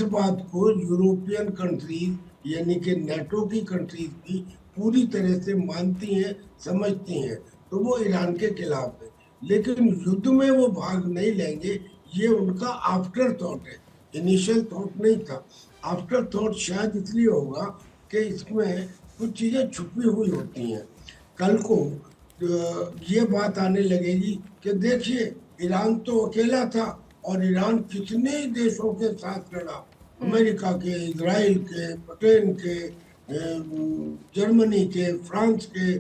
इस बात को यूरोपियन कंट्रीज यानी कि नेटो की कंट्रीज भी पूरी तरह से मानती हैं, समझती हैं, तो वो ईरान के खिलाफ है। लेकिन युद्ध में वो भाग नहीं लेंगे, ये उनका आफ्टर थॉट है, इनिशियल थॉट नहीं था। आफ्टर थॉट शायद इसलिए होगा कि इसमें कुछ चीजें छुपी हुई होती हैं। कल को ये बात आने लगेगी कि देखिए ईरान तो अकेला था, और ईरान कितने देशों के साथ लड़ा, अमेरिका के, इजराइल के, ब्रिटेन के, जर्मनी के, फ्रांस के,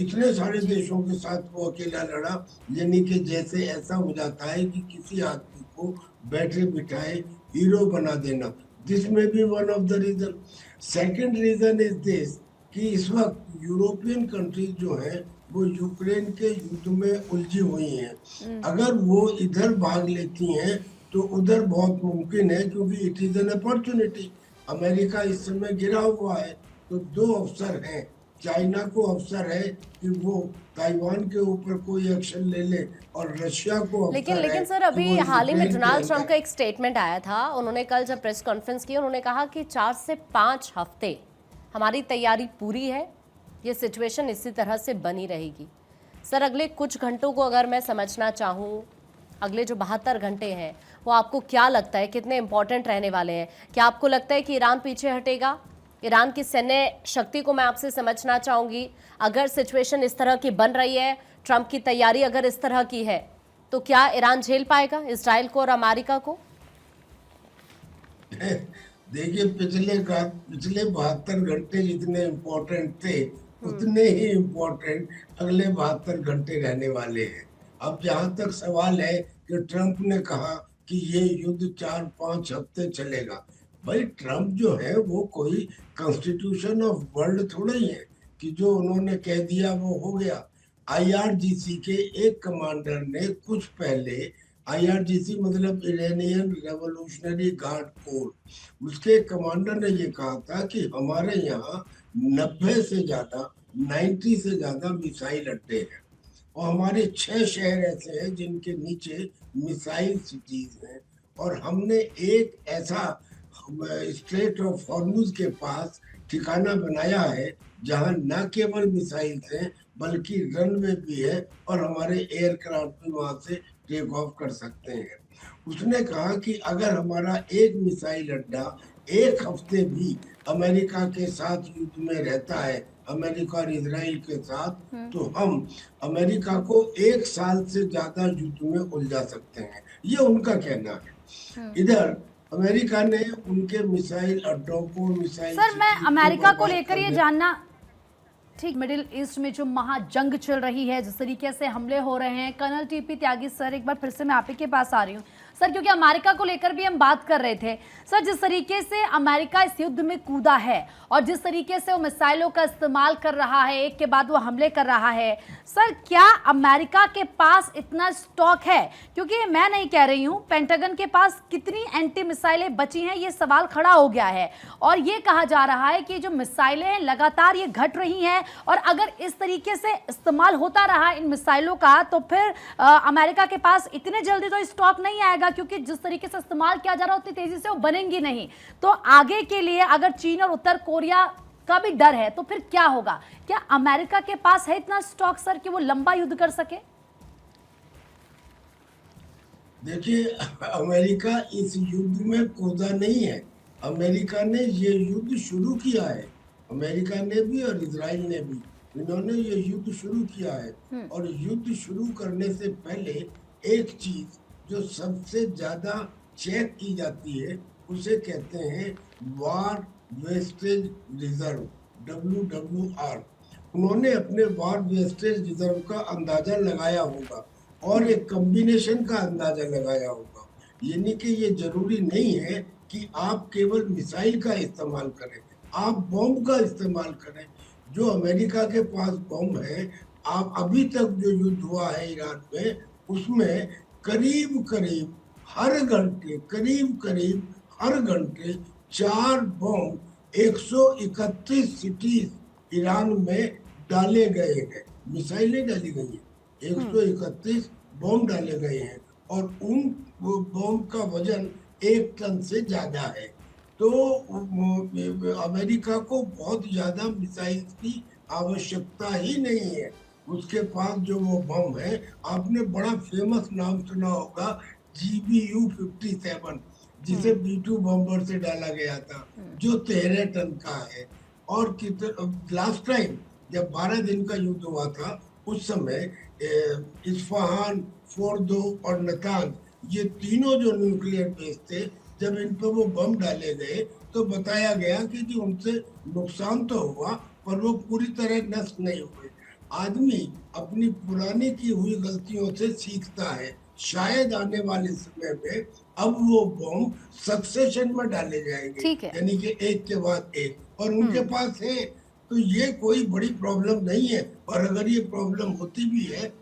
इतने सारे देशों के साथ वो अकेला लड़ा। यानी कि जैसे ऐसा हो जाता है कि किसी आदमी को बैठे बिठाए हीरो बना देना। दिस में be one of the reason. Second reason is this कि इस वक्त यूरोपियन कंट्रीज जो हैं वो यूक्रेन के युद्ध में उलझी हुई हैं। अगर वो इधर भाग लेती हैं तो उधर बहुत मुमकिन है, क्योंकि it is an opportunity. America इस समय गिरा हुआ है, तो दो अवसर हैं। चाइना को अवसर है कि वो ताइवान के ऊपर कोई एक्शन ले ले, और रशिया को लेकिन अवसर है सर कि अभी वो हाल ही में यूक्रेन के डोनाल्ड ट्रंप अंदर। का एक स्टेटमेंट आया था। उन्होंने कल जब प्रेस कॉन्फ्रेंस की, उन्होंने कहा कि 4 से 5 हफ्ते हमारी तैयारी पूरी है, ये सिचुएशन इसी तरह से बनी रहेगी। सर अगले कुछ घंटों को अगर मैं समझना चाहूँ, अगले जो 72 घंटे हैं वो आपको क्या लगता है कितने इंपॉर्टेंट रहने वाले हैं? क्या आपको लगता है कि ईरान पीछे हटेगा? ईरान की सैन्य शक्ति को मैं आपसे समझना चाहूंगी। अगर सिचुएशन इस तरह की बन रही है, ट्रंप की तैयारी अगर इस तरह की है, तो क्या ईरान झेल पाएगा इजराइल को और अमेरिका को? देखिए पिछले 72 घंटे जितने इम्पोर्टेंट थे, उतने ही इम्पोर्टेंट अगले 72 घंटे रहने वाले हैं। अब जहां तक सवाल है कि ट्रंप ने कहा कि ये युद्ध 4-5 हफ्ते चलेगा, भाई ट्रंप जो है वो कोई कॉन्स्टिट्यूशन ऑफ वर्ल्ड थोड़ा ही है कि जो उन्होंने कह दिया वो हो गया। आईआरजीसी के एक कमांडर ने कुछ पहले, आईआरजीसी मतलब इरानियन रेवोल्यूशनरी गार्ड कोर, उसके कमांडर ने ये कहा था कि हमारे यहाँ 90 से ज्यादा 90 से ज्यादा मिसाइल अड्डे हैं, और हमारे 6 शहर ऐसे हैं जिनके नीचे मिसाइल सिटीज हैं, और हमने एक ऐसा स्ट्रेट ऑफ हॉर्मुज के पास ठिकाना बनाया है जहां न केवल मिसाइल हैं बल्कि रनवे भी है, और हमारे एयरक्राफ्ट भी वहां से टेक ऑफ कर सकते हैं। उसने कहा कि अगर हमारा एक मिसाइल अड्डा एक हफ्ते भी अमेरिका के साथ युद्ध में रहता है, अमेरिका और इजराइल के साथ, तो हम अमेरिका को 1 साल से ज्यादा युद्ध में उलझा सकते हैं। ये उनका कहना है। इधर अमेरिका ने उनके मिसाइल अड्डों को, मिसाइल सर मैं अमेरिका को लेकर ये करने। जानना, ठीक, मिडिल ईस्ट में जो महाजंग चल रही है, जिस तरीके से हमले हो रहे हैं, कर्नल टीपी त्यागी सर एक बार फिर से मैं आप ही के पास आ रही हूँ सर, क्योंकि अमेरिका को लेकर भी हम बात कर रहे थे सर। जिस तरीके से अमेरिका इस युद्ध में कूदा है और जिस तरीके से वो मिसाइलों का इस्तेमाल कर रहा है, एक के बाद वो हमले कर रहा है, सर क्या अमेरिका के पास इतना स्टॉक है? क्योंकि मैं नहीं कह रही हूँ, पेंटागन के पास कितनी एंटी मिसाइलें बची हैं ये सवाल खड़ा हो गया है, और ये कहा जा रहा है कि जो मिसाइलें हैं लगातार ये घट रही हैं, और अगर इस तरीके से इस्तेमाल होता रहा इन मिसाइलों का तो फिर अमेरिका के पास इतने जल्दी तो स्टॉक नहीं आएगा, क्योंकि जिस तरीके से इस्तेमाल किया जा रहा है उतनी तेजी से वो बनेंगी नहीं। तो आगे के लिए अगर चीन और उत्तर कोरिया का भी डर है तो फिर क्या होगा? क्या अमेरिका के पास है इतना स्टॉक सर कि वो लंबा युद्ध कर सके? देखिए अमेरिका इस युद्ध में कूदा नहीं है, अमेरिका ने ये युद्ध शुरू किया है। अमेरिका ने भी और इजराइल ने भी, इन्होंने ये युद्ध शुरू किया है। और युद्ध शुरू करने से पहले एक चीज जो सबसे ज्यादा चेक की जाती है उसे कहते हैं वार वेस्टेज रिजर्व, WWR। उन्होंने अपने वार वेस्टेज रिजर्व का अंदाजा लगाया होगा और एक कॉम्बिनेशन का अंदाजा लगाया होगा। यानी कि ये जरूरी नहीं है कि आप केवल मिसाइल का इस्तेमाल करें, आप बॉम्ब का इस्तेमाल करें। जो अमेरिका के पास बॉम्ब है, आप अभी तक जो युद्ध हुआ है ईरान में, उसमें करीब करीब हर घंटे, करीब करीब हर घंटे 4 बॉम्ब 131 सिटीज ईरान में डाले गए हैं, मिसाइलें डाली गई हैं, 131 बॉम्ब डाले गए हैं, और उन बॉम्ब का वजन 1 टन से ज्यादा है। तो अमेरिका को बहुत ज्यादा मिसाइल की आवश्यकता ही नहीं है। उसके पास जो वो बम है, आपने बड़ा फेमस नाम सुना होगा, GBU-57, जिसे B2 बम्बर से डाला गया था, जो 13 टन का है। और लास्ट टाइम जब 12 दिन का युद्ध हुआ था, उस समय इस्फहान, फोर्दो और नतांज, ये तीनों जो न्यूक्लियर बेस थे, जब इन पर वो बम डाले गए तो बताया गया कि जी उनसे नुकसान तो हुआ पर वो पूरी तरह नष्ट नहीं हुए। आदमी अपनी पुरानी की हुई गलतियों से सीखता है। शायद आने वाले समय में अब वो बम सक्सेशन में डाले जाएंगे, ठीक है। यानी कि एक के बाद एक, और उनके पास है। तो ये कोई बड़ी प्रॉब्लम नहीं है। और अगर ये प्रॉब्लम होती भी है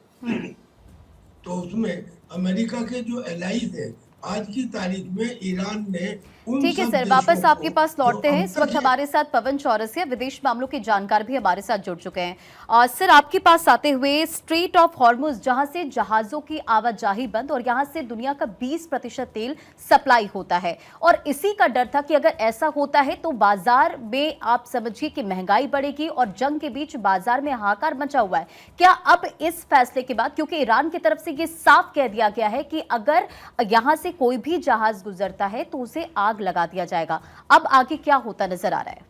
तो उसमें अमेरिका के जो एलाइज हैं, आज की तारीख में ईरान ने उन ठीक है सब सर, देशों वापस आपके को पास जो लौटते हैं। अब इस तक वक्त हमारे साथ पवन चौरसिया, विदेश मामलों के जानकार भी हमारे साथ जुड़ चुके हैं। और सर, आपके पास आते हुए, स्ट्रेट ऑफ हॉर्मुज जहां से जहाजों की आवाजाही बंद और यहां से दुनिया का 20% तेल सप्लाई होता है, और इसी का डर था कि अगर ऐसा होता है तो बाजार में आप समझिए कि महंगाई बढ़ेगी और जंग के बीच बाजार में हाहाकार मचा हुआ है। क्या अब इस फैसले के बाद, क्योंकि ईरान की तरफ से ये साफ कह दिया गया है कि अगर यहां से कोई भी जहाज गुजरता है तो उसे आग लगा दिया जाएगा, अब आगे क्या होता नजर आ रहा है?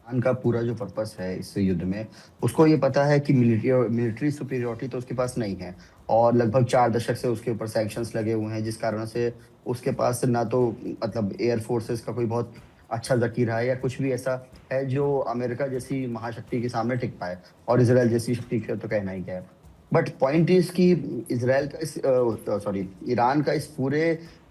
ईरान का पूरा जो पर्पस है इस युद्ध में, उसको ये पता है कि मिलिट्री सुपीरियरिटी तो उसके पास नहीं है, और लगभग 4 दशक से उसके ऊपर सैंक्शंस लगे हुए हैं, जिस कारण से उसके पास ना तो मतलब एयर फोर्सेस का कोई बहुत अच्छा जखीरा है या कुछ भी ऐसा है जो अमेरिका जैसी महाशक्ति के सामने टिक पाए, और इसराइल जैसी शक्ति का तो कहना ही क्या है। बट पॉइंट इज कि इसराइल का ईरान का इस पूरे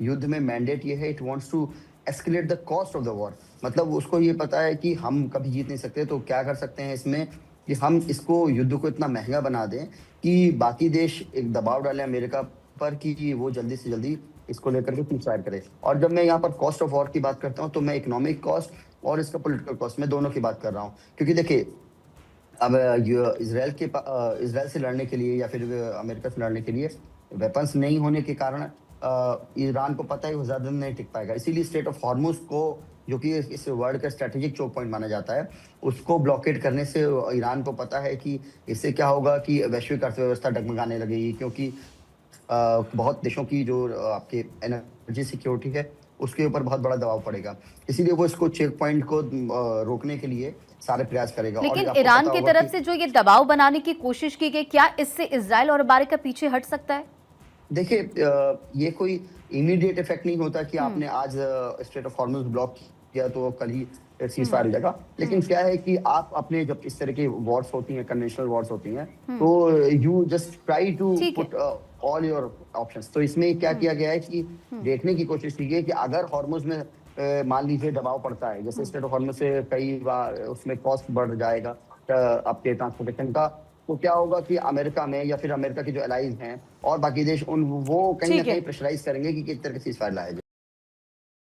युद्ध में मैंडेट ये है, it wants to escalate the cost of the war. मतलब उसको ये पता है कि हम कभी जीत नहीं सकते, तो क्या कर सकते हैं इसमें कि हम इसको युद्ध को इतना महंगा बना दें कि बाकी देश एक दबाव डालें अमेरिका पर कि वो जल्दी से जल्दी इसको लेकर के सीज़फायर करे। और जब मैं यहाँ पर कॉस्ट ऑफ वॉर की बात करता हूँ तो मैं इकोनॉमिक कॉस्ट और इसका पॉलिटिकल कॉस्ट, मैं दोनों की बात कर रहा हूँ। क्योंकि देखिए, अब इसराइल से लड़ने के लिए या फिर अमेरिका से लड़ने के लिए वेपन्स नहीं होने के कारण ईरान को पता है वो ज्यादा नहीं टिक पाएगा। इसीलिए स्ट्रेट ऑफ हॉर्मुज को, जो कि इस वर्ल्ड का स्ट्रेटेजिक चोक पॉइंट माना जाता है, उसको ब्लॉकेट करने से ईरान को पता है कि इससे क्या होगा कि वैश्विक अर्थव्यवस्था डगमगाने लगेगी, क्योंकि बहुत देशों की जो आपके एनर्जी सिक्योरिटी है उसके ऊपर बहुत बड़ा दबाव पड़ेगा। इसीलिए वो इसको चेक पॉइंट को रोकने के लिए सारे प्रयास करेगा। लेकिन और आपको ईरान पता की होगा तरफ कि से जो ये दबाव बनाने की कोशिश की गई, क्या इससे इजराइल और अमेरिका पीछे हट सकता है? देखिए, ये कोई इमीडिएट इफेक्ट नहीं होता कि आपने आज स्ट्रेट ऑफ हॉर्मुज ब्लॉक किया तो कल ही सीज फायर हो जाएगा। लेकिन क्या है कि आप अपने जब इस तरह की वॉर्स होती हैं, कन्वेंशनल वॉर्स होती हैं, तो you just try to put all your options. तो इसमें क्या किया गया है कि देखने की कोशिश की गई कि अगर हॉर्मुज में मान लीजिए दबाव पड़ता है, जैसे स्ट्रेट ऑफ हॉर्मुज से कई बार उसमें कॉस्ट बढ़ जाएगा आपके ट्रांसपोर्टेशन का, तो क्या होगा कि अमेरिका में या फिर अमेरिका के जो एलाइज हैं और बाकी देश, वो कहीं ना कहीं प्रेशराइज करेंगे कि किस तरह से सीज फायर लाया जाए।